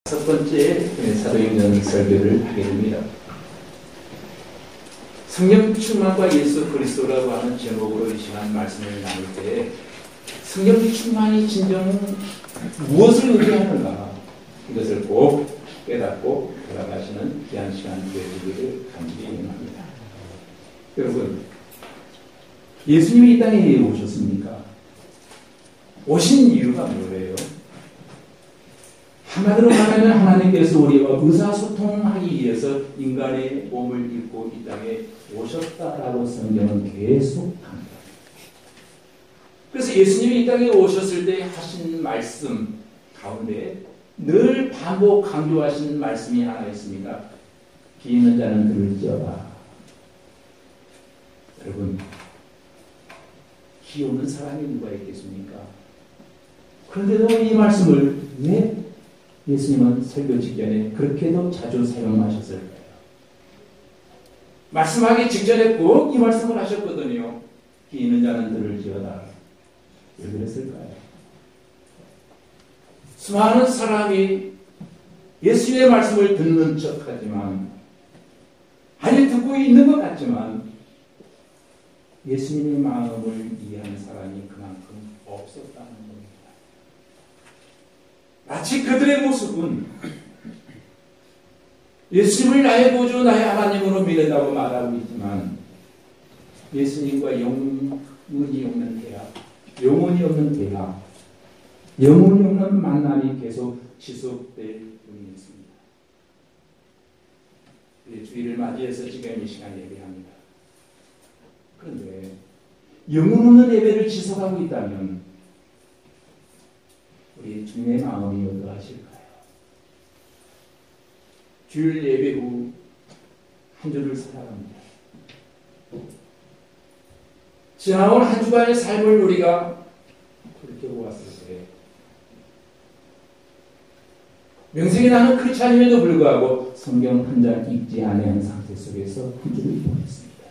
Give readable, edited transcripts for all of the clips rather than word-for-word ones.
첫 번째 사도행전 설교를 하게 됩니다. 성령 충만과 예수 그리스도라고 하는 제목으로 이 시간 말씀을 나눌 때 성령 충만이 진정 무엇을 의미하는가 이것을 꼭 깨닫고 돌아가시는 귀한 시간 되어주기를 간절히 원합니다. 여러분, 예수님이 이 땅에 왜 오셨습니까? 오신 이유가 뭐예요? 한마디로 말하면 하나님께서 우리와 의사소통하기 위해서 인간의 몸을 입고 이 땅에 오셨다라고 성경은 계속 합니다. 그래서 예수님이 이 땅에 오셨을 때 하신 말씀 가운데 늘 반복 강조하신 말씀이 하나 있습니다. 귀 있는 자는 들을지어다. 여러분, 귀 없는 사람이 누가 있겠습니까? 그런데도 이 말씀을 왜 예수님은 설교 직전에 그렇게도 자주 사용하셨을까요? 말씀하기 직전에 꼭 이 말씀을 하셨거든요. 귀 있는 자는 들을지어다. 왜 그랬을까요? 수많은 사람이 예수님의 말씀을 듣는 척하지만, 아니 듣고 있는 것 같지만 예수님의 마음을 이해하는 사람이 그만큼 없었다는 겁니다. 마치 그들의 모습은 예수님을 나의 구주, 나의 하나님으로 믿는다고 말하고 있지만 예수님과 영원히 없는 대화, 영원히 없는 대화, 영원히 없는 만남이 계속 지속될 뿐이었습니다. 주일을 맞이해서 지금 이 시간 예배합니다. 그런데 영혼 없는 예배를 지속하고 있다면 우리 주님의 마음이 어떠하실까요? 주일 예배 후 한 주를 살아갑니다. 지나온 한 주간의 삶을 우리가 돌이켜보았을 때 명색이 나는 크리스찬임에도 불구하고 성경 한 장 읽지 않은 상태 속에서 한 주를 보냈습니다.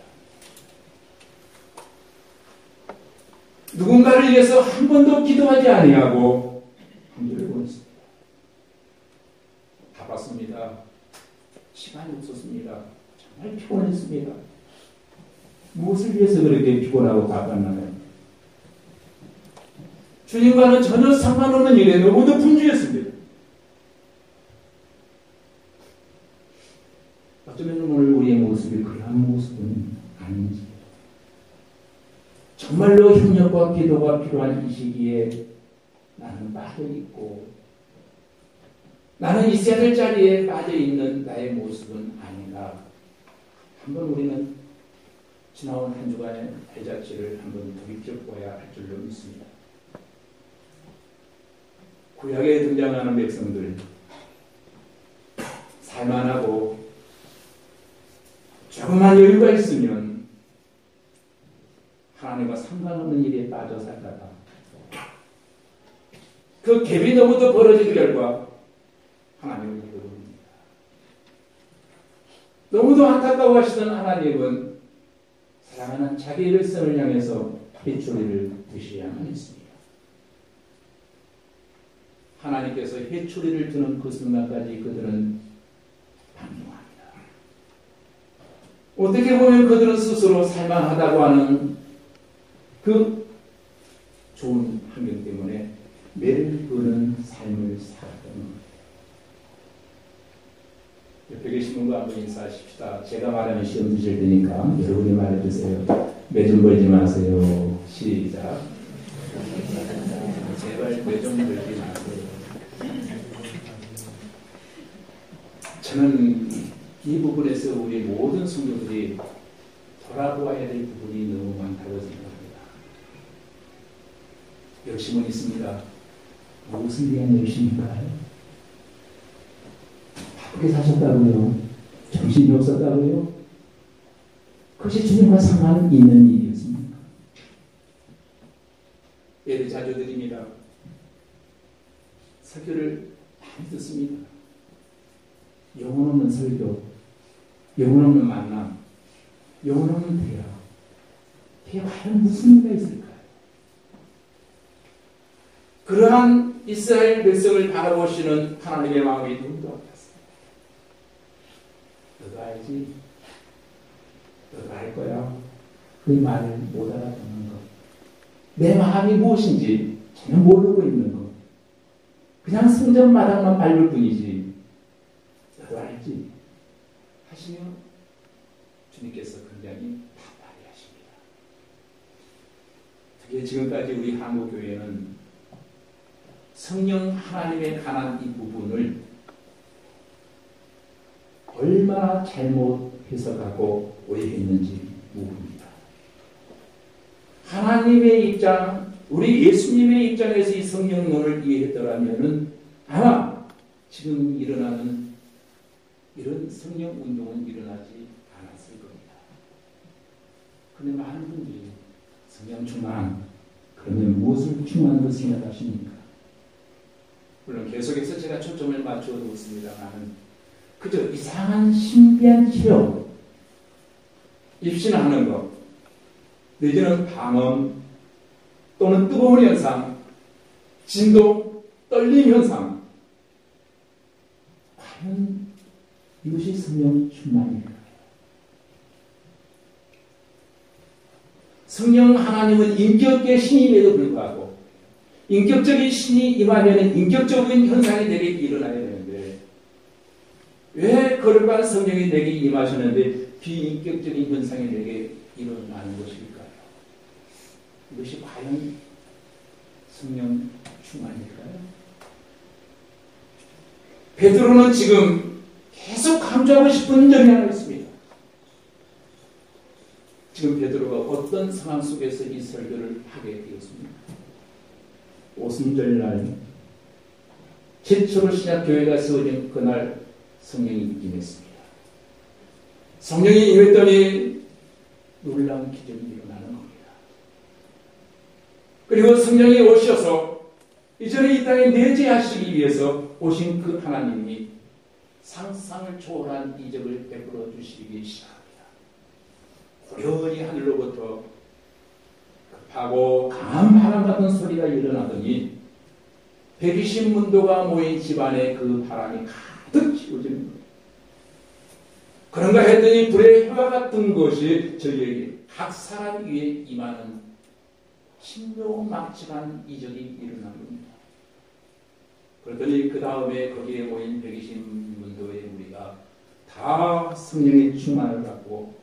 누군가를 위해서 한 번도 기도하지 아니하고 한 주를 보냈습니다. 바빴습니다. 시간이 없었습니다. 정말 피곤했습니다. 무엇을 위해서 그렇게 피곤하고 바빴나요? 주님과는 전혀 상관없는 일에 너무도 분주했습니다. 어쩌면 오늘 우리의 모습이 그러한 모습은 아닌지, 정말로 협력과 기도가 필요한 이 시기에 나는 빠져있고 나는 있어야 될 자리에 빠져있는 나의 모습은 아닌가. 한번 우리는 지나온 한 주간의 발자취를 한번 돌이켜보아야 할 줄로 믿습니다. 구약에 등장하는 백성들, 살만하고 조금만 여유가 있으면 하나님과 상관없는 일에 빠져 살다가 그 갭이 너무도 벌어진 결과 하나님을 잃어버립니다. 너무도 안타까워하시던 하나님은 사랑하는 자기의 백성을 향해서 회초리를 드셔야만 했습니다. 하나님께서 회초리를 드는 그 순간까지 그들은 방종합니다. 어떻게 보면 그들은 스스로 살만하다고 하는 그 좋은 환경 때문에 매를 그는 삶을 살았던 겁니다. 옆에 계신 분과 한번 인사하십시다. 제가 말하면 시험 드실 테니까 여러분이 말해주세요. 매 좀 걸지 마세요. 시작. 제발 매 좀 걸지 마세요. 저는 이 부분에서 우리 모든 성도들이 돌아보아야 될 부분이 너무 많다고 생각합니다. 열심은 있습니다. 무엇을 위한 열심인가요? 바쁘게 사셨다고요? 정신이 없었다고요? 그것이 주님과 상관 있는 일이었습니까? 예를 자주 드립니다. 설교를 많이 듣습니다. 영혼 없는 설교, 영혼 없는 만남, 영혼 없는 대화. 대화 과연 무슨 의미가 있을까요? 그러한 이스라엘 백성을 바라보시는 하나님의 마음이 누구도 같았어요. 너도 알지? 너도 알 거야. 그 말을 못 알아듣는 것. 내 마음이 무엇인지 전혀 모르고 있는 것. 그냥 성전 마당만 밟을 뿐이지. 너도 알지? 하시며 주님께서 굉장히 단단히 하십니다. 특히 지금까지 우리 한국교회는 성령 하나님에 관한 이 부분을 얼마나 잘못 해석하고 오해했는지 모릅니다. 하나님의 입장, 우리 예수님의 입장에서 이 성령론을 이해했더라면 아마 지금 일어나는 이런 성령 운동은 일어나지 않았을 겁니다. 그런데 많은 분들이 성령 충만, 그러면 무엇을 충만으로 생각하십니까? 물론 계속해서 제가 초점을 맞춰 놓습니다만 그저 이상한 신비한 체험, 입신하는 것, 내지는 방언 또는 뜨거운 현상, 진동, 떨림 현상, 과연 이것이 성령 충만일까요? 성령 하나님은 인격의 신임에도 불구하고 인격적인 신이 임하면 인격적인 현상이 내게 일어나야 되는데 왜 거룩한 성령이 내게 임하셨는데 비인격적인 현상이 내게 일어나는 것일까요? 이것이 과연 성령 충만일까요? 베드로는 지금 계속 강조하고 싶은 점이 하나 있습니다. 지금 베드로가 어떤 상황 속에서 이 설교를 하게 되었습니까? 오순절날 최초로 신약교회가 세워진 그날 성령이 임했습니다. 성령이 임했더니 놀라운 기적이 일어나는 겁니다. 그리고 성령이 오셔서 이전에 이 땅에 내재하시기 위해서 오신 그 하나님이 상상을 초월한 이적을 베풀어 주시기 시작합니다. 고려히 하늘로부터 급하고 강한 바람 같은 소리가 일어나더니 120문도가 모인 집안에 그 바람이 가득 씌워지는 거예요. 그런가 했더니 불의 혀와 같은 것이 저희에게 각 사람 위에 임하는 신묘막측한 이적이 일어난 겁니다. 그랬더니 그 다음에 거기에 모인 120문도의 우리가 다 성령의 충만을 받고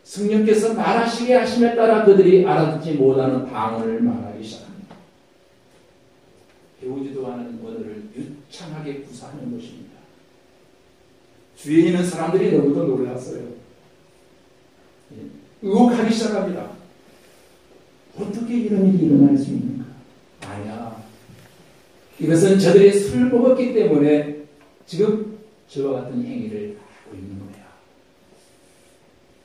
성령께서 말하시게 하심에 따라 그들이 알아듣지 못하는 방언을 말하기 시작합니다. 배우지도 않은 언어를 유창하게 구사하는 것입니다. 주위에 있는 사람들이 너무도 놀랐어요. 의혹하기 시작합니다. 어떻게 이런 일이 일어날 수 있는가? 아니야. 이것은 저들이 술을 먹었기 때문에 지금 저와 같은 행위를 하고 있는 거야.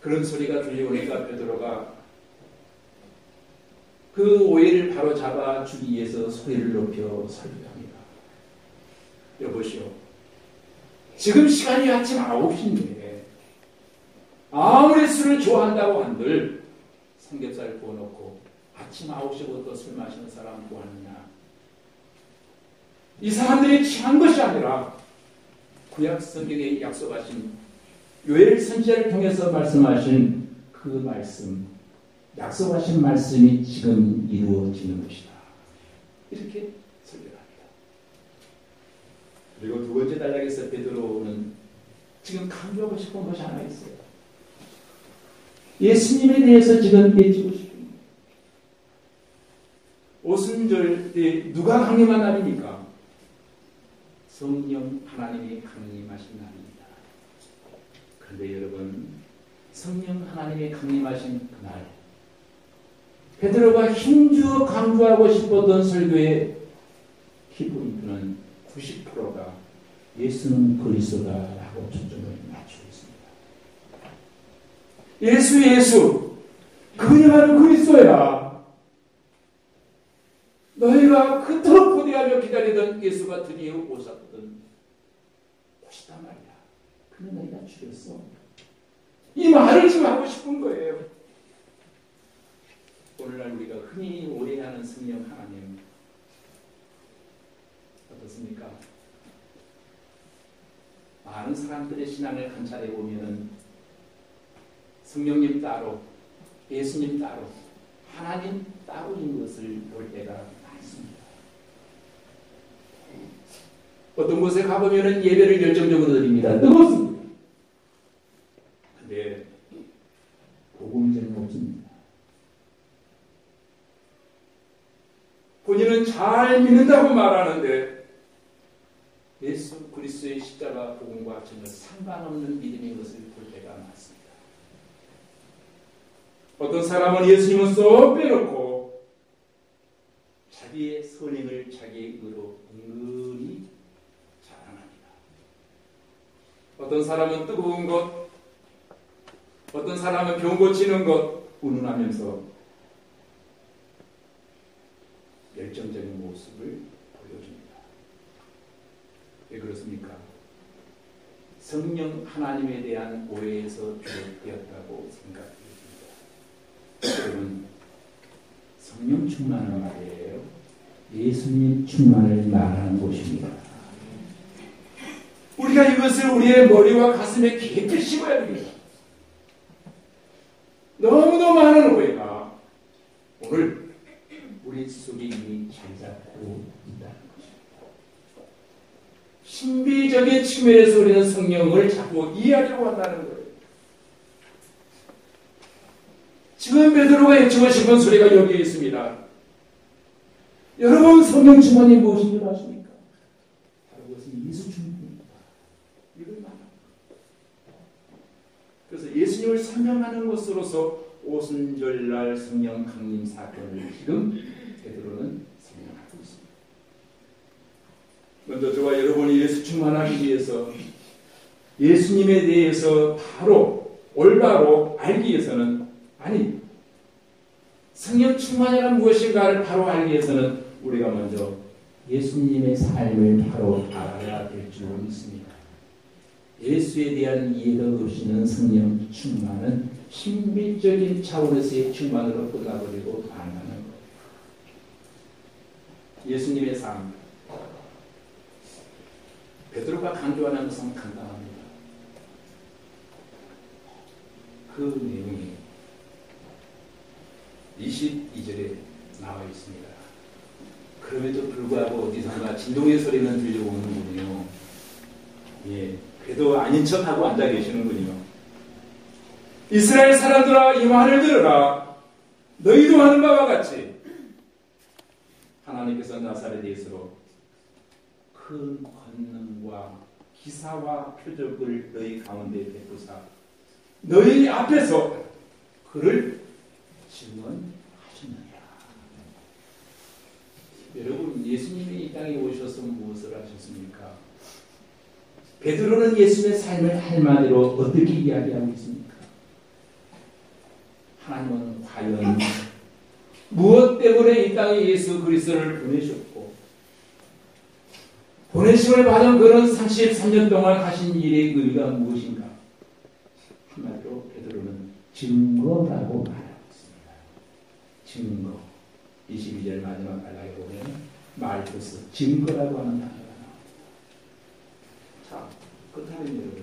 그런 소리가 들려오니까 베드로가 그 오해를 바로 잡아주기 위해서 소리를 높여 설교합니다. 여보시오, 지금 시간이 아침 9시인데 아무리 술을 좋아한다고 한들 삼겹살 구워놓고 아침 9시부터 술 마시는 사람 구하느냐? 이 사람들이 취한 것이 아니라 구약 성경에 약속하신 요엘 선지자를 통해서 말씀하신 그 말씀, 약속하신 말씀이 지금 이루어지는 것이다. 이렇게 설교합니다. 그리고 두 번째 단락에서 베드로는 지금 강조하고 싶은 것이 하나 있어요. 예수님에 대해서 지금 얘기하고 싶은 거예요. 오순절 때 누가 강림한 날입니까? 성령 하나님이 강림하신 날입니다. 그런데 여러분, 성령 하나님이 강림하신 그날 베드로가 힘주어 강조하고 싶었던 설교의 키포인트는 90%가 예수는 그리스도다라고 초점을 맞추고 있습니다. 예수 그분이 바로 그리스도야. 너희가 그토록 고대하며 기다리던 예수가 드디어 오셨거든. 오시단 말이야. 근데 너희가 죽였어. 이 말을 지금 하고 싶은 거예요. 오늘날 우리가 흔히 오해하는 성령 하나님, 많은 사람들의 신앙을 관찰해 보면은 성령님 따로, 예수님 따로, 하나님 따로인 것을 볼 때가 많습니다. 어떤 곳에 가보면은 예배를 열정적으로 드립니다. 뜨겁습니다. 근데 복음제는 없습니다. 본인은 잘 믿는다고 말하는데 예수 그리스도의 십자가 복음과 전혀 상관없는 믿음인 것을 볼 때가 많습니다. 어떤 사람은 예수님은 쏙 빼놓고 자기의 선행을 자기의 의로 은근히 자랑합니다. 어떤 사람은 뜨거운 것, 어떤 사람은 병 고치는 것 운운하면서 열정적인 모습을 보여줍니다. 왜 그렇습니까? 성령 하나님에 대한 오해에서 비롯되었다고 생각합니다. 여러분, 성령 충만은 말이에요. 예수님 충만을 말하는 곳입니다. 우리가 이것을 우리의 머리와 가슴에 깊이 심어야 됩니다. 너무도 많은 오해가 오늘 우리 속에 이미 잘 잡고 있다는 것입니다. 신비적인 측면에서 우리는 성령을 자꾸 이해하려고 한다는 거예요. 지금 베드로가 외치고 싶은 소리가 여기에 있습니다. 여러분, 성령 충만이 무엇인 줄 아십니까? 바로 그것은 예수 충만입니다. 이걸 말합니다. 그래서 예수님을 설명하는 것으로서 오순절날 성령 강림 사건을 지금 베드로는 설명하고 있습니다. 먼저 저와 여러분이 예수 충만하기 위해서 예수님에 대해서 바로 올바로 알기 위해서는, 아니, 성령 충만이란 무엇인가를 바로 알기 위해서는 우리가 먼저 예수님의 삶을 바로 알아야 될 줄 믿습니다. 예수에 대한 이해가 없이는 성령 충만은 신비적인 차원에서의 충만으로 끝나버리고 반하는 거예요. 예수님의 삶, 베드로가 강조하는 것은 간단합니다. 그 내용이 22절에 나와 있습니다. 그럼에도 불구하고 어디선가 진동의 소리는 들려오는군요. 예, 그래도 아닌 척하고 앉아 계시는군요. 이스라엘 사람들아, 이 말을 들으라. 너희도 하는 바와 같이 하나님께서 나사렛 예수로 큰 권능과 기사와 표적을 너희 가운데 베푸사 너희 앞에서 그를 증언하시느니라. 여러분, 예수님이 이 땅에 오셔서 무엇을 하셨습니까? 베드로는 예수님의 삶을 한마디로 어떻게 이야기하고 있습니까? 하나님은 과연 무엇 때문에 이 땅에 예수 그리스도를 보내셨고 보내심을 받은 그런 33년 동안 하신 일의 의미가 무엇인가? 한마디로 베드로는 증거라고 말하고 있습니다. 증거. 22절 마지막 단락에 보면 말투스, 증거라고 하는 단어가 나옵니다. 자, 그렇다면 여러분,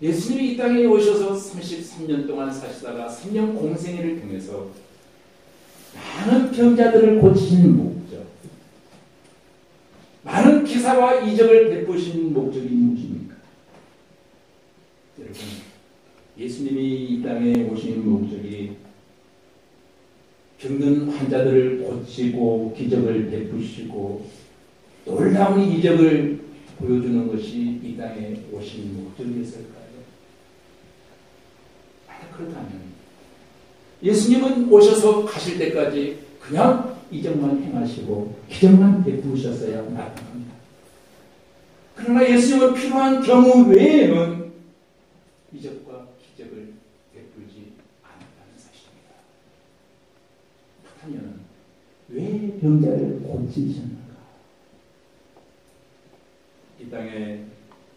예수님이 이 땅에 오셔서 33년 동안 사시다가 3년 공생애를 통해서 많은 병자들을 고치신 목적, 많은 기사와 이적을 베푸신 목적이 무엇입니까? 여러분, 예수님이 이 땅에 오신 목적이 병든 환자들을 고치고 기적을 베푸시고 놀라운 이적을 보여주는 것이 이 땅에 오신 목적이었을까요? 만약 그렇다면 예수님은 오셔서 가실 때까지 그냥 이적만 행하시고 기적만 베푸셨어야 마땅합니다. 그러나 예수님은 필요한 경우 외에는 이적과 기적을 베풀지 않았다는 사실입니다. 그렇다면 왜 병자를 고치셨는가? 이 땅에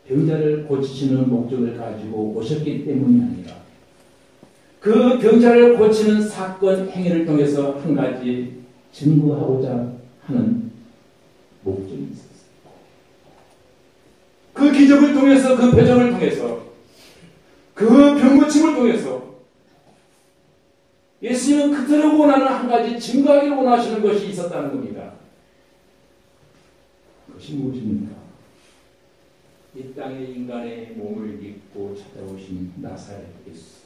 병자를 고치시는 목적을 가지고 오셨기 때문이 아니라 그 병자를 고치는 사건 행위를 통해서 한 가지 증거하고자 하는 목적이 있었어요. 그 기적을 통해서, 그 표정을 통해서, 그 병고침을 통해서 예수님은 그토록 원하는 한 가지 증거하기를 원하시는 것이 있었다는 겁니다. 그것이 무엇입니까? 이 땅에 인간의 몸을 입고 찾아오신 나사렛 예수.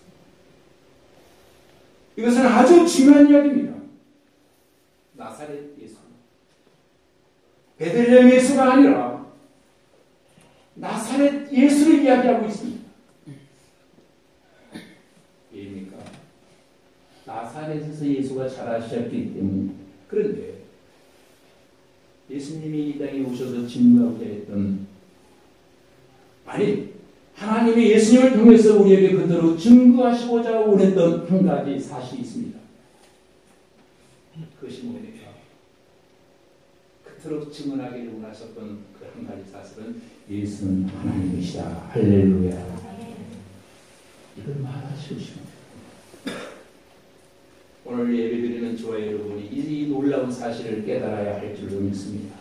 이것은 아주 중요한 이야기입니다. 나사렛 예수. 베들레헴 예수가 아니라 나사렛 예수를 이야기하고 있습니다. 왜입니까? 나사렛에서 예수가 자라셨기 때문에. 그런데 예수님이 이 땅에 오셔서 증거하고자 했던, 아니 하나님이 예수님을 통해서 우리에게 그대로 증거하시고자 원했던 한 가지 사실이 있습니다. 그것이 뭡니까? 그토록 증언하기를 원하셨던 그 한 가지 사실은 예수는 하나님이시다. 할렐루야. 이걸 말하시고 싶습니다. 오늘 예배드리는 저와 여러분이 이 놀라운 사실을 깨달아야 할 줄로 믿습니다.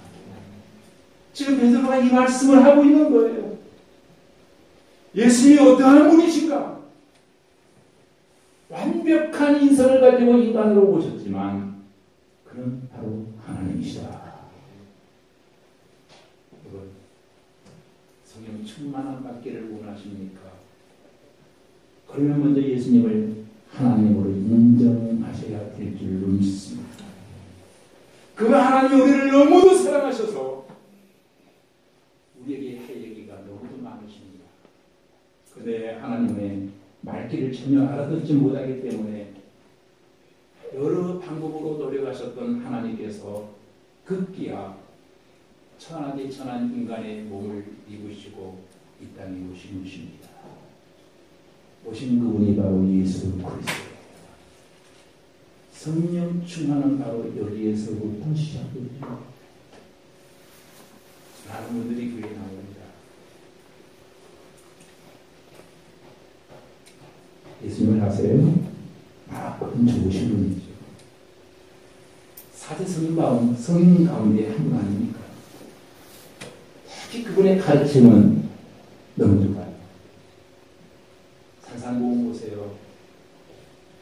지금 베드로가 이 말씀을 하고 있는 거예요. 예수님이 어떠한 분이신가? 완벽한 인성을 가지고 인간으로 오셨지만 그는 바로 하나님이시다. 여러분, 성령 충만함 받기를 원하십니까? 그러면 먼저 예수님을 하나님으로 인정하셔야 될 줄로 믿습니다. 그 하나님이 우리를 너무도 사랑하셔서 우리에게 할 얘기가 너무도 많으십니다. 그런데 하나님의 말귀를 전혀 알아듣지 못하기 때문에 여러 방법으로 노력하셨던 하나님께서 급기야 천하디 천한 인간의 몸을 입으시고 이 땅에 오신 것입니다. 오신 그분이 바로 예수 그리스도예요. 성령 충만은 바로 여기에서부터 시작됩니다. 많은 분들이 교회에 나옵니다. 예수님을 아세요? 그건 좋으신 분이죠. 사제 성인 가운데 한 분 아닙니까? 특히 그분의 가르침은 너무 좋아요. 산산보험 보세요.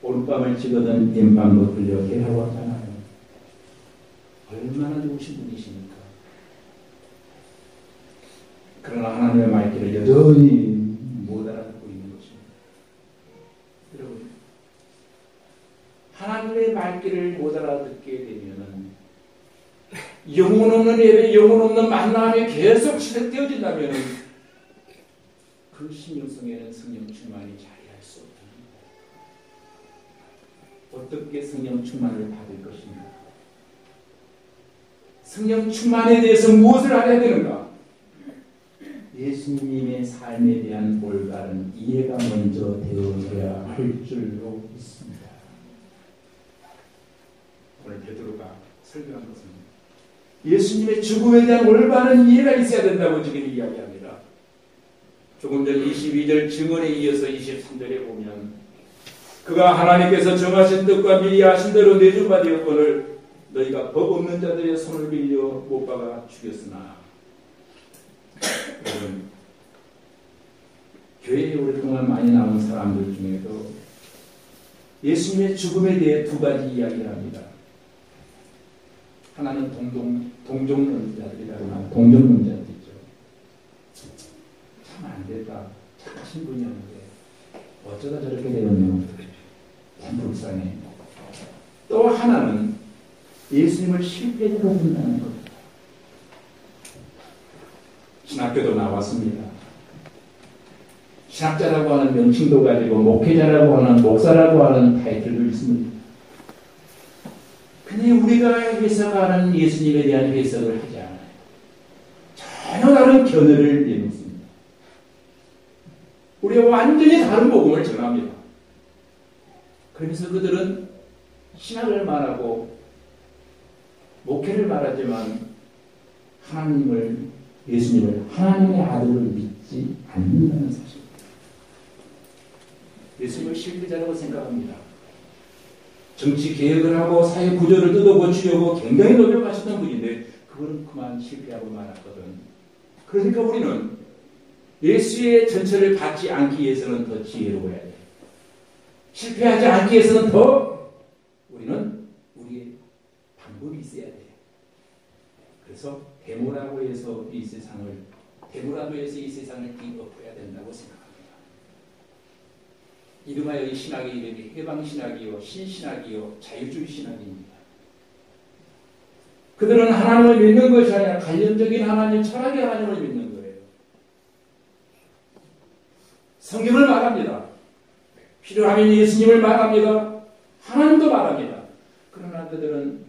오른밤을 찍어든 왼밤도 들려 해라고 하잖아요. 얼마나 좋으신 분이십니까? 그러나 하나님의 말귀를 여전히 못 알아듣고 있는 것입니다. 여러분, 하나님의 말귀를 못 알아듣게 되면은 영혼 없는 예배, 영혼 없는 만남이 계속 시작되어진다면 그 신령성에는 성령 충만이 자리할 수 없습니다. 어떻게 성령 충만을 받을 것인가? 성령 충만에 대해서 무엇을 알아야 되는가? 예수님의 삶에 대한 올바른 이해가 먼저 되어져야 할 줄로 믿습니다. 오늘 베드로가 설교한 것은 예수님의 죽음에 대한 올바른 이해가 있어야 된다고 지금 이야기합니다. 조금 전 22절 증언에 이어서 23절에 보면 그가 하나님께서 정하신 뜻과 미리 하신 대로 내준 바 되었거늘 너희가 법 없는 자들의 손을 빌려 못 박아 죽였으나. 여러분, 교회에 오랫동안 많이 나온 사람들 중에도 예수님의 죽음에 대해 두 가지 이야기를 합니다. 하나는 동정론자들이라거나 동정론자들이죠. 참 안 됐다. 착하신 분이었는데 어쩌다 저렇게 되었냐. 참 불쌍해. 또 하나는 예수님을 실패자로 본다는 겁니다. 신학교도 나왔습니다. 신학자라고 하는 명칭도 가지고 목회자라고 하는 목사라고 하는 타이틀도 있습니다. 근데 우리가 해석하는 예수님에 대한 해석을 하지 않아요. 전혀 다른 견해를 내놓습니다. 우리가 완전히 다른 복음을 전합니다. 그래서 그들은 신학을 말하고 목회를 말하지만 예수님을 하나님의 아들을 믿지 않는다는 사실입니다. 예수님을 실패자라고 생각합니다. 정치 개혁을 하고 사회 구조를 뜯어고치려고 굉장히 노력하셨던 분인데 그거는 그만 실패하고 말았거든. 그러니까 우리는 예수의 전처를 받지 않기 위해서는 더 지혜로워야 돼. 실패하지 않기 위해서는 더 우리는 우리의 방법이 있어야 돼. 그래서 데모라고 해서 이 세상을 뒤엎어야 된다고 생각합니다. 이름하여 이 신학의 이름이 해방신학이요 신신학이요 자유주의 신학입니다. 그들은 하나님을 믿는 것이 아니라 관념적인 하나님, 철학의 하나님을 믿는 거예요. 성경을 말합니다. 필요하면 예수님을 말합니다. 하나님도 말합니다. 그러나 그들은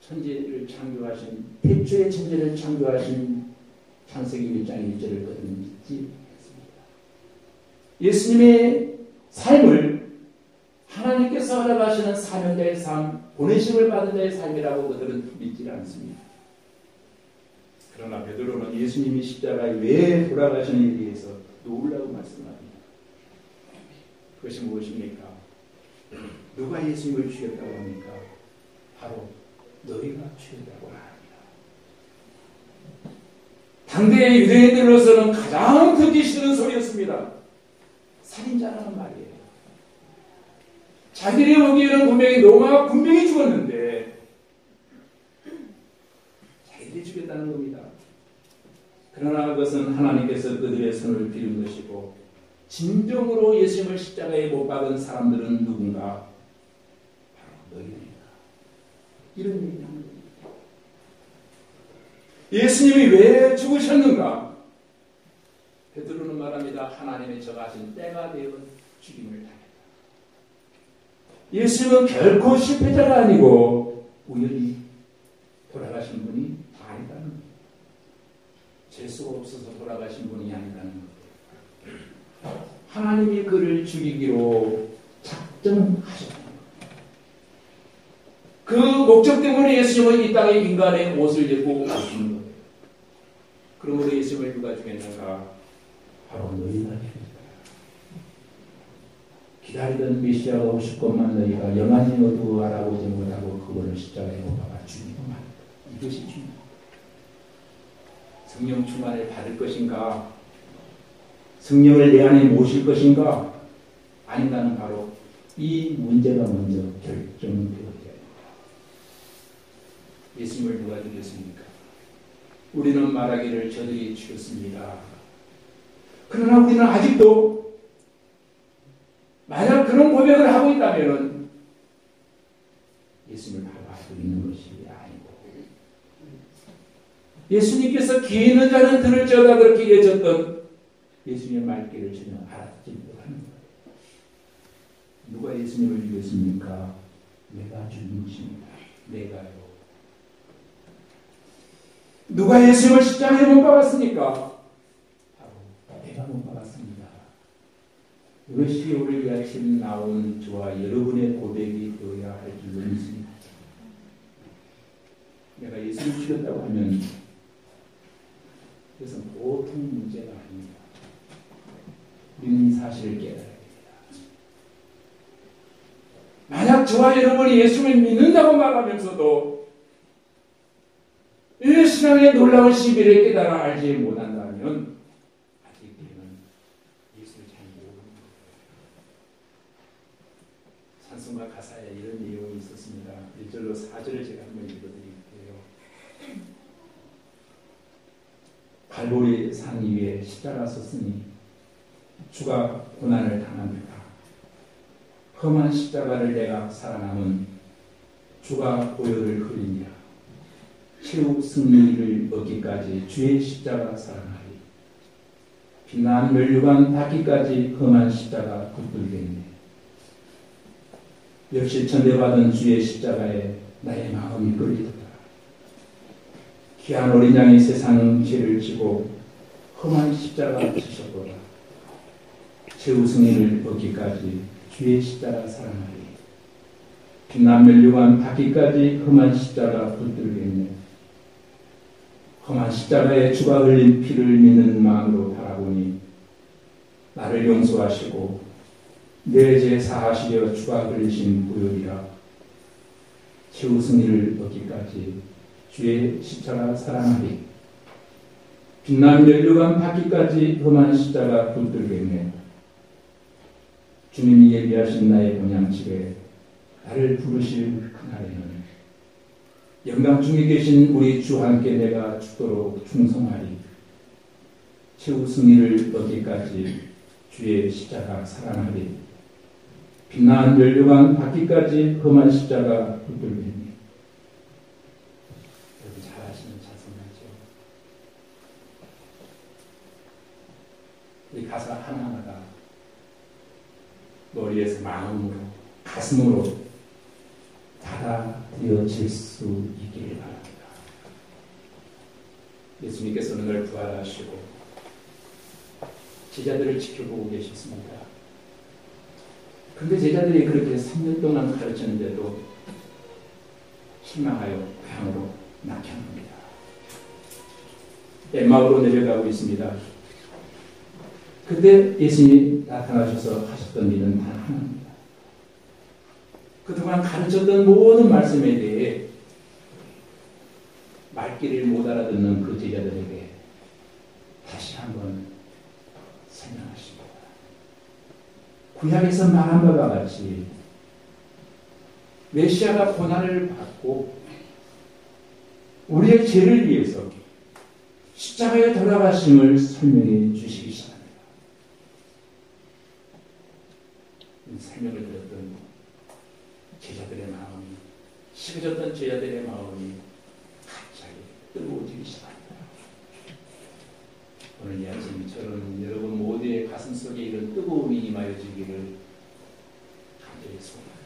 천지를 창조하신, 태초의 천지를 창조하신 창세기 1장 1절을 그들은 믿지 않습니다. 예수님의 삶을 하나님께서 허락하시는 사명자의 삶, 보내심을 받은 자의 삶이라고 그들은 믿지 않습니다. 그러나 베드로는 예수님이 십자가에 왜 돌아가시는지에 대해서 놀라고 말씀합니다. 그것이 무엇입니까? 누가 예수님을 죽였다고 합니까? 바로 너희가 죽였다고 합니다. 당대의 유대인들로서는 가장 듣기 싫은 소리였습니다. 살인자라는 말이에요. 자기들이 보기에는 분명히 노마가 분명히 죽었는데 자기들이 죽였다는 겁니다. 그러나 그것은 하나님께서 그들의 손을 빌은 것이고 진정으로 예수님을 십자가에 못 박은 사람들은 누군가? 바로 너희들이다. 이런 얘기를 하는 겁니다. 예수님이 왜 죽으셨는가? 베드로는 말합니다. 하나님의 정하신 때가 되어 죽임을 당했다. 예수님은 결코 실패자가 아니고 우연히 돌아가신 분이 아니다는 겁니다. 재수가 없어서 돌아가신 분이 아니다는 겁니다. 하나님이 그를 죽이기로 작정하셨다. 그 목적 때문에 예수님은 이 땅에 인간의 옷을 입고 오신 거예요. 그러므로 예수님을 누가 죽였는가? 바로 너희가 죽였다. 기다리던 메시아가 오실 것만 너희가 영안히 어두워 알아보지 못하고 그분을 십자가에 못 박아 죽이고 말다. 이것이 중요합니다. 성령 충만을 받을 것인가? 성령을 내 안에 모실 것인가? 아닌가는 바로 이 문제가 먼저 결정되어야 됩니다. 예수님을 누가 죽였습니까? 우리는 말하기를 저들이 죽였습니다. 그러나 우리는 아직도 만약 그런 고백을 하고 있다면 예수님을 바로 알고 있는 것이 아니고 예수님께서 귀 있는 자는 들을지어다 그렇게 예졌던 예수님의 말귀를 전혀 알아듣지 못하는 거예요. 누가 예수님을 죽였습니까? 내가 죽인 것입니다. 내가요. 누가 예수님을 십자가에 못 박았습니까? 바로 내가 못 박았습니다. 이것이 오늘 이 아침 나온 저와 여러분의 고백이 되어야 할 줄로 믿습니다. 내가 예수를 죽였다고 하면 그것은 보통 문제가 아닙니다. 우리는 이 사실을 깨달아야 됩니다. 만약 저와 여러분이 예수를 믿는다고 말하면서도 이 신앙의 놀라운 시비를 깨달아 알지 못한다면 아직 우리는 예수를 잘 모르는 거예요. 찬송가 가사에 이런 내용이 있었습니다. 1절로 4절을 제가 한번 읽어드릴게요. 갈보리 산 위에 십자가 섰으니 주가 고난을 당합니다. 험한 십자가를 내가 살아남은 주가 보혈을 흘리니라. 최후 승리를 얻기까지 주의 십자가 사랑하리. 비난 멸류관 닿기까지 험한 십자가 붙들겠네. 역시 천대받은 주의 십자가에 나의 마음이 끌리도다. 귀한 어린 양이 세상 죄를 지고 험한 십자가 지셨도다. 최후 승리를 얻기까지 주의 십자가 사랑하리. 비난 멸류관 닿기까지 험한 십자가 붙들겠네. 험한 십자가에 주가 흘린 피를 믿는 마음으로 바라보니 나를 용서하시고 내 죄 사하시려 주가 흘리신 보혈이라. 최후 승리를 얻기까지 주의 십자가 사랑하리. 빛난 면류관 닿기까지 험한 십자가 붙들겠네. 주님이 예비하신 나의 본향집에 나를 부르실 그날에는 영광 중에 계신 우리 주와 함께 내가 죽도록 충성하리. 최후 승리를 얻기까지 주의 십자가 사랑하리. 빛난 면류관 닿기까지 험한 십자가 붙들겠네. 여러분 잘 아시는 찬송이죠. 이 가사 하나하나가 머리에서 마음으로 가슴으로 받아들여질 수 있기를 바랍니다. 예수님께서는 늘 부활하시고 제자들을 지켜보고 계셨습니다. 그런데 제자들이 그렇게 3년 동안 가르쳤는데도 실망하여 고향으로 낙향합니다. 엠마오로 내려가고 있습니다. 그때 예수님이 나타나셔서 하셨던 일은 단 하나입니다. 그동안 가르쳤던 모든 말씀에 대해 말귀를 못 알아듣는 그 제자들에게 다시 한번 설명하십니다. 구약에서 말한 바와 같이 메시아가 고난을 받고 우리의 죄를 위해서 십자가에 돌아가심을 설명해 주시기 시작합니다. 설명을 들었던 제자들의 마음이, 식어졌던 제자들의 마음이 갑자기 뜨거워지기 시작합니다. 오늘 이 아침처럼 여러분 모두의 가슴 속에 이런 뜨거움이 임하여지기를 간절히 소원합니다.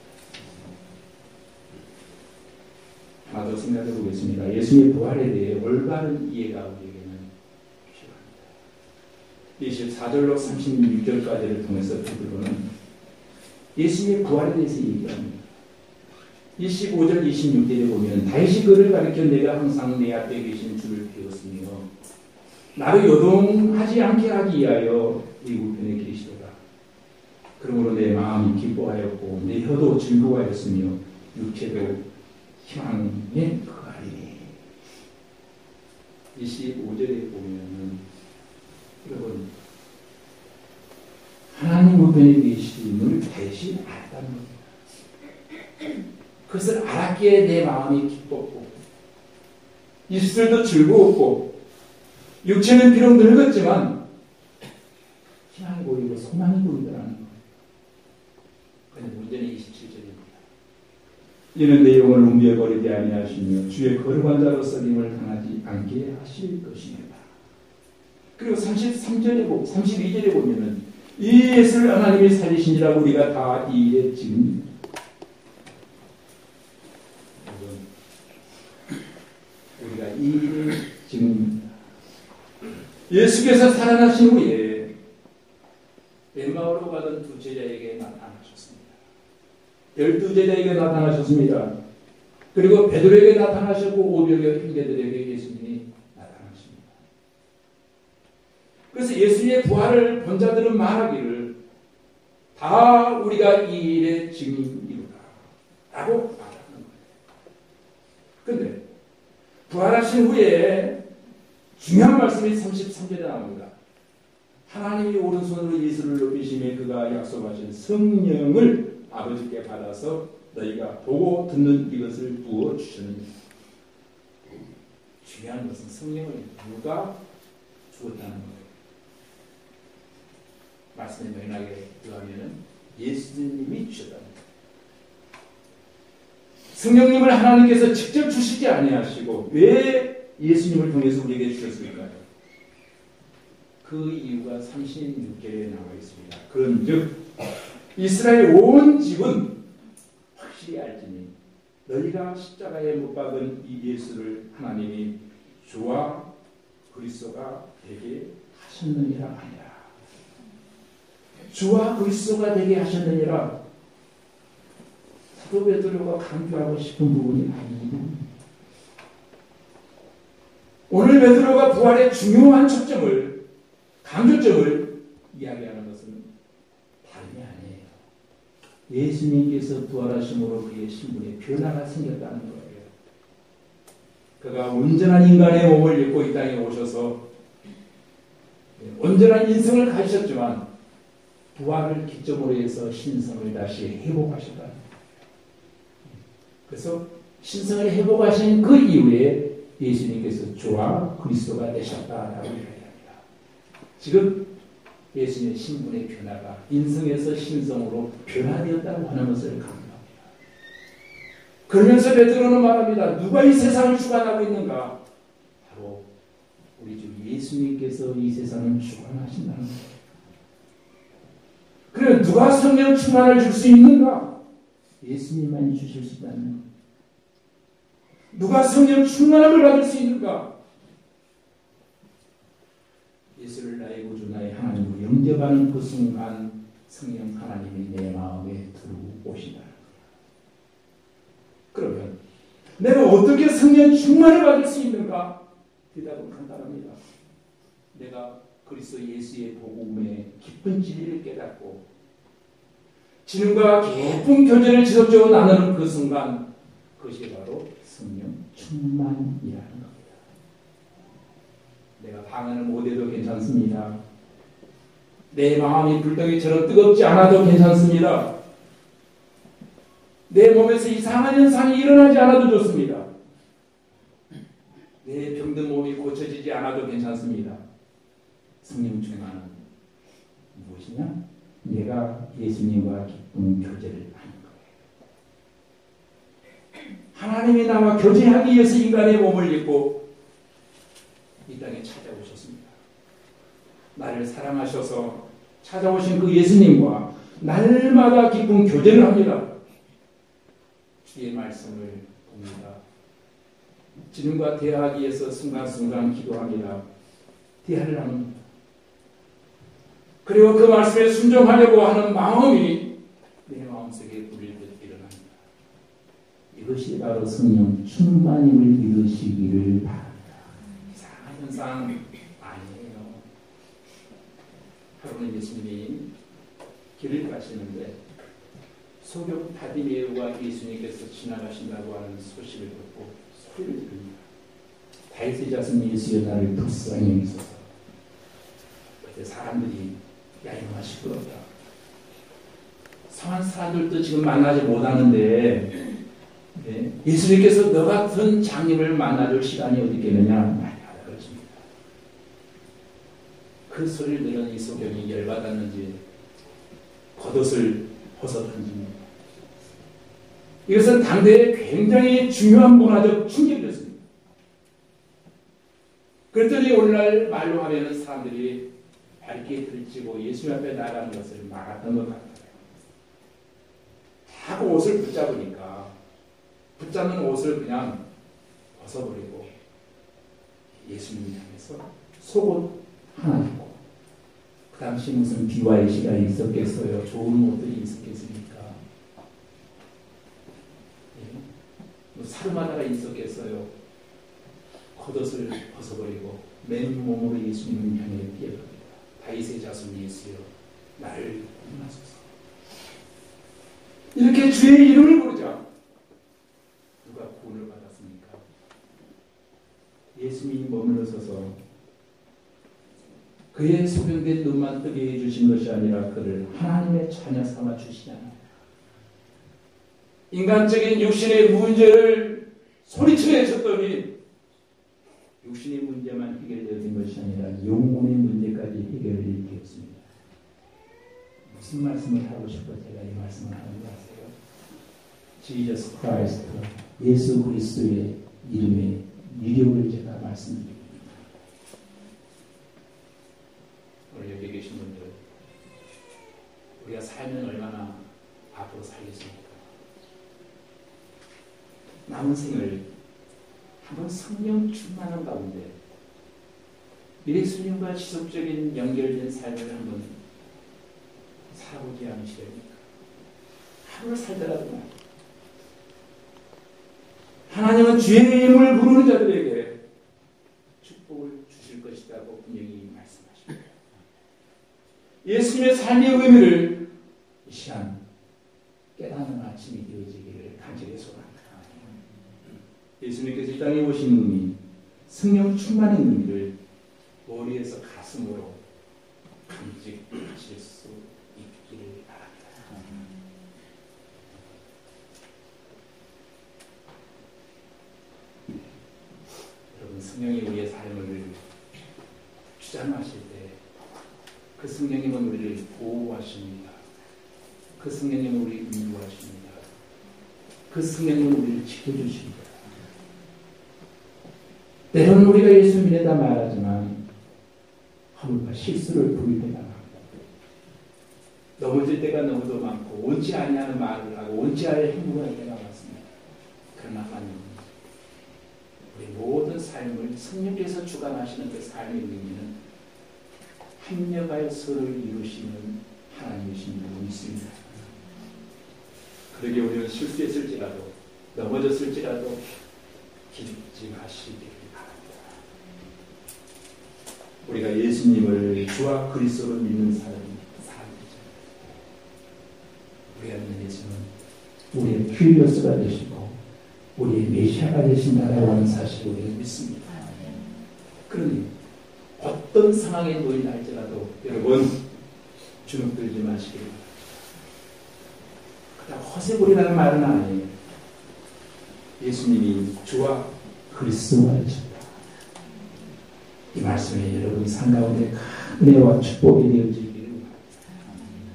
하나 더 생각해 보겠습니다. 예수님의 부활에 대해 올바른 이해가 우리에게는 필요합니다. 24절로 36절까지를 통해서 베드로는 예수님의 부활에 대해서 얘기합니다. 25절, 26절에 보면 다시 그를 가리켜 내가 항상 내 앞에 계신 주를 배웠으며 나를 요동하지 않게 하기 위하여 이 우편에 계시도다. 그러므로 내 마음이 기뻐하였고 내 혀도 즐거워하였으며 육체도 희망에 거하리니. 25절에 보면은 여러분 하나님 우편에 계심을 대신 알았다는 겁니다. 그것을 알았기에 내 마음이 기뻤고 입술도 즐거웠고 육체는 비록 늙었지만 희망이 보이고 소망이 보이더라는 거예요. 그런데 문제는 27절입니다. 이는 내 영을 옮겨버리지 아니하시며 주의 거룩한 자로서 님을 당하지 않게 하실 것이니라. 그리고 32절에 보면은 이 예수를 하나님이 살리시니라 우리가 다 이 일에 지금 우리가 이 일에 지금입니다. 예수께서 살아나신 후에 엠마오로 가던 두 제자에게 나타나셨습니다. 12제자에게 나타나셨습니다. 그리고 베드로에게 나타나셨고 500여 형제들에게 예수님이 나타나십니다. 그래서 예수님의 부활을 본 자들은 말하기를 다 우리가 이 일의 증인이로다 라고 말하는 거예요. 그런데 부활하신 후에 중요한 말씀이 33절에 나옵니다. 하나님이 오른손으로 예수를 높이시며 그가 약속하신 성령을 아버지께 받아서 너희가 보고 듣는 이것을 부어주셨느니라. 중요한 것은 성령을 누가 주었다는 거예요. 말씀에 명확하게 들어가면 예수님이 주셨다는 거예요. 성령님을 하나님께서 직접 주시지 아니하시고 왜 예수님을 통해서 우리에게 주셨을까요? 그 이유가 36절에 나와 있습니다. 그런즉 이스라엘 온 집은 확실히 알지니 너희가 십자가에 못 박은 이 예수를 하나님이 주와 그리스도가 되게 하셨느니라 하니라. 주와 그리스도가 되게 하셨느니라. 사도 베드로가 강조하고 싶은 부분이 아닙니다. 오늘 베드로가 부활의 중요한 초점을, 강조점을 이야기하는 것은 다름이 아니에요. 예수님께서 부활하심으로 그의 신분에 변화가 생겼다는 거예요. 그가 온전한 인간의 몸을 입고 이 땅에 오셔서 온전한 인성을 가지셨지만 부활을 기점으로 해서 신성을 다시 회복하셨다. 그래서 신성을 회복하신 그 이후에 예수님께서 주와 그리스도가 되셨다라고 이야기합니다. 지금 예수님의 신분의 변화가 인성에서 신성으로 변화되었다고 하는 것을 강조합니다. 그러면서 베드로는 말합니다. 누가 이 세상을 주관하고 있는가? 바로 우리 주 예수님께서 이 세상을 주관하신다는 거예요. 그럼 누가 성령 충만을 줄 수 있는가? 예수님만이 주실 수 있다는 거예요. 누가 성령 충만함을 받을 수 있는가? 예수를 나의 구주 나의 하나님으로 영접하는 그 순간 성령 하나님이 내 마음에 들어오신다는 거예요. 그러면 내가 어떻게 성령 충만을 받을 수 있는가? 대답은 간단합니다. 내가 그리스도 예수의 복음의 깊은 진리를 깨닫고 주님과 깊은 교제를 지속적으로 나누는 그 순간 그것이 바로 성령 충만이라는 겁니다. 내가 방언을 못해도 괜찮습니다. 내 마음이 불덩이처럼 뜨겁지 않아도 괜찮습니다. 내 몸에서 이상한 현상이 일어나지 않아도 좋습니다. 내 병든 몸이 고쳐지지 않아도 괜찮습니다. 성령 충만은 무엇이냐? 내가 예수님과 깊은 교제를 하는 거예요. 하나님이 나와 교제하기 위해서 인간의 몸을 입고 이 땅에 찾아오셨습니다. 나를 사랑하셔서 찾아오신 그 예수님과 날마다 깊은 교제를 합니다. 주의 말씀을 봅니다. 주님과 대화하기 위해서 순간순간 기도합니다. 대화를 합니다. 그리고 그 말씀에 순종하려고 하는 마음이 내 마음속에 불릴 듯 일어납니다. 이것이 바로 성령 충만임을 믿으시기를 바랍니다. 이상한 현상 아니에요. 하루는 예수님이 길을 가시는데 소경 바디메오가 예수님께서 지나가신다고 하는 소식을 듣고 소리를 지릅니다. 다윗의 자손 예수여 나를 불쌍히 여기소서. 그때 사람들이 야 이놈아 시끄럽다. 성한 사람들도 지금 만나지 못하는데 네? 예수님께서 너 같은 장님을 만나줄 시간이 어디 있겠느냐 말하다 그러십니다. 그 소리를 들은 이 소경이 열받았는지 겉옷을 벗어 던집니다. 이것은 당대에 굉장히 중요한 문화적 충격이었습니다. 그랬더니 오늘날 말로 하면 사람들이 밝게 들치고 예수 앞에 나가는 것을 막았던 것 같아요. 자꾸 옷을 붙잡으니까 붙잡는 옷을 그냥 벗어버리고 예수님 향해서 속옷 하나 입고 그 당시 무슨 비와의 시간이 있었겠어요. 좋은 옷들이 있었겠습니까? 뭐 사르마다가 있었겠어요. 겉옷을 벗어버리고 맨몸으로 예수님을 향해 뛰어갑니다. 다윗의 자손 예수여 나를 구원하소서. 이렇게 주의 이름을 부르자 누가 구원을 받았습니까? 예수님이 머물러서서 그의 소경된 눈만 뜨게 해주신 것이 아니라 그를 하나님의 자녀 삼아 주시잖아요. 인간적인 육신의 문제를 소리치게 해줬더니 육신의 문제만 해결되어진 것이 아니라 영혼의 문제까지 해결이 되었습니다. 무슨 말씀을 하고 싶어 제가 이 말씀을 하는 거 아세요? Jesus Christ, 예수 그리스도의 이름의 위력을 제가 말씀드립니다. 오늘 여기 계신 분들 우리가 살면 얼마나 앞으로 살겠습니까? 남은 생을 한번 성령 충만한 가운데 예수님과 지속적인 연결된 삶을 한번 살아보지 않으시렵니까? 하루를 살더라도 말이에요. 하나님은 주의 이름을 부르는 자들에게 축복을 주실 것이라고 분명히 말씀하십니다. 예수님의 삶의 의미를 이 시간 깨닫는 아침이 되어지기를 간절히 소원합니다. 예수님께서 이 땅에 오신 의미, 성령 충만의 의미를 머리에서 가슴으로 간직하실 수 있기를 바랍니다. 여러분, 성령이 우리의 삶을 주장하실 때 그 성령님은 우리를 보호하십니다. 그 성령님은 우리를 인도하십니다. 그 성령님은 우리를 지켜주십니다. 때로는 우리가 예수 믿는다 말하지만 허물과 실수를 부릴 때가 많고 넘어질 때가 너무도 많고 원치 아니하는 말을 하고 원치 않을 행동을 할 때가 많습니다. 그러나 하나님, 우리 모든 삶을 성령께서 주관하시는 그 삶의 의미는 협력하여 서로를 이루시는 하나님이신 줄 믿습니다. 그러게 우리는 실수했을지라도 넘어졌을지라도 기죽지 마시기를 바랍니다. 우리가 예수님을 주와 그리스도를 믿는 사람이죠. 우리가 믿는 예수는 우리의 큐리오스가 되시고 우리의 메시아가 되신다라고 하는 사실을 우리는 믿습니다. 그러니 어떤 상황에 놓인 할지라도 여러분 주눅들지 마시기를 바랍니다. 그냥 허세부리라는 말은 아니에요. 예수님이 주와 그리스도가 되신다. 이 말씀에 여러분이 삶 가운데 큰 은혜와 축복이 되어지기를 바랍니다.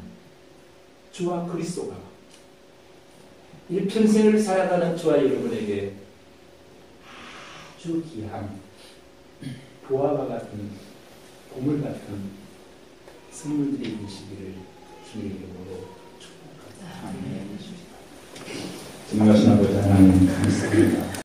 주와 그리스도가 일평생을 살아가는 저와 여러분에게 아주 귀한 보화와 같은 보물 같은 선물들이 되시기를 주님의 이름으로 축복합니다. 아멘. 전능하신 아버지 하나님 감사합니다.